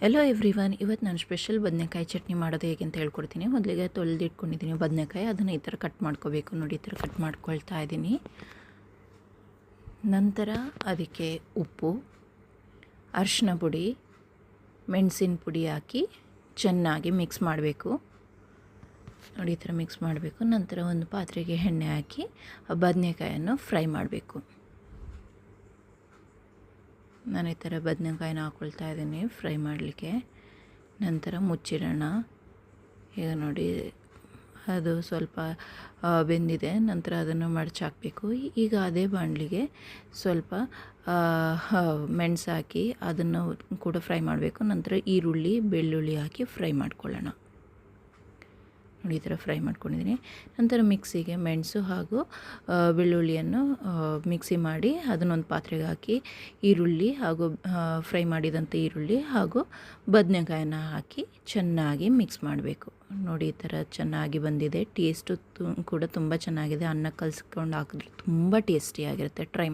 Hello everyone, ಇವತ್ತು ನಾನು special ಬದನೆಕಾಯಿ ಚಟ್ನಿ ಮಾಡೋದು ಹೇಗೆ ಅಂತ ಹೇಳ್ಕೊಡ್ತೀನಿ. ಮೊದಲಿಗೆ ತೊಳೆದಿಟ್ಕೊಂಡಿದ್ದೀನಿ ಬದನೆಕಾಯಿ, ಅದನ್ನು ಈ ಥರ ಕಟ್ ಮಾಡ್ಕೋಬೇಕು. ನೋಡಿ, ಈ ಥರ ಕಟ್ ಮಾಡ್ಕೊಳ್ತಾ ಇದ್ದೀನಿ. ನಂತರ ಅದಕ್ಕೆ ಉಪ್ಪು, ಅರಿಶಿನ ಪುಡಿ, ಮೆಣಸಿನ ಪುಡಿ ಹಾಕಿ ಚೆನ್ನಾಗಿ ಮಿಕ್ಸ್ ಮಾಡಬೇಕು. ನೋಡಿ, ಈ ಥರ ಮಿಕ್ಸ್ ಮಾಡಬೇಕು. ನಂತರ ಒಂದು ಪಾತ್ರೆಗೆ ಎಣ್ಣೆ ಹಾಕಿ ಆ ಬದನೆಕಾಯನ್ನು ಫ್ರೈ ಮಾಡಬೇಕು. ನಾನು ಈ ಥರ ಬದನೆಕಾಯಿನ ಹಾಕ್ಕೊಳ್ತಾ ಇದ್ದೀನಿ ಫ್ರೈ ಮಾಡಲಿಕ್ಕೆ. ನಂತರ ಮುಚ್ಚಿಡೋಣ. ಈಗ ನೋಡಿ, ಅದು ಸ್ವಲ್ಪ ಬೆಂದಿದೆ. ನಂತರ ಅದನ್ನು ಮಡಚಾಕಬೇಕು. ಈಗ ಅದೇ ಬಾಣಲಿಗೆ ಸ್ವಲ್ಪ ಮೆಣಸು ಹಾಕಿ ಅದನ್ನು ಕೂಡ ಫ್ರೈ ಮಾಡಬೇಕು. ನಂತರ ಈರುಳ್ಳಿ, ಬೆಳ್ಳುಳ್ಳಿ ಹಾಕಿ ಫ್ರೈ ಮಾಡ್ಕೊಳ್ಳೋಣ. ನೋಡಿ, ಈ ಥರ ಫ್ರೈ ಮಾಡ್ಕೊಂಡಿದ್ದೀನಿ. ನಂತರ ಮಿಕ್ಸಿಗೆ ಮೆಣಸು ಹಾಗೂ ಬೆಳ್ಳುಳ್ಳಿಯನ್ನು ಮಿಕ್ಸಿ ಮಾಡಿ ಅದನ್ನೊಂದು ಪಾತ್ರೆಗೆ ಹಾಕಿ ಈರುಳ್ಳಿ ಹಾಗೂ ಫ್ರೈ ಮಾಡಿದಂಥ ಈರುಳ್ಳಿ ಹಾಗೂ ಬದನೆಕಾಯನ್ನು ಹಾಕಿ ಚೆನ್ನಾಗಿ ಮಿಕ್ಸ್ ಮಾಡಬೇಕು. ನೋಡಿ, ಈ ಥರ ಚೆನ್ನಾಗಿ ಬಂದಿದೆ. ಟೇಸ್ಟು ಕೂಡ ತುಂಬ ಚೆನ್ನಾಗಿದೆ. ಅನ್ನ ಕಲಿಸ್ಕೊಂಡು ಹಾಕಿದ್ರೆ ತುಂಬ ಟೇಸ್ಟಿಯಾಗಿರುತ್ತೆ. ಟ್ರೈ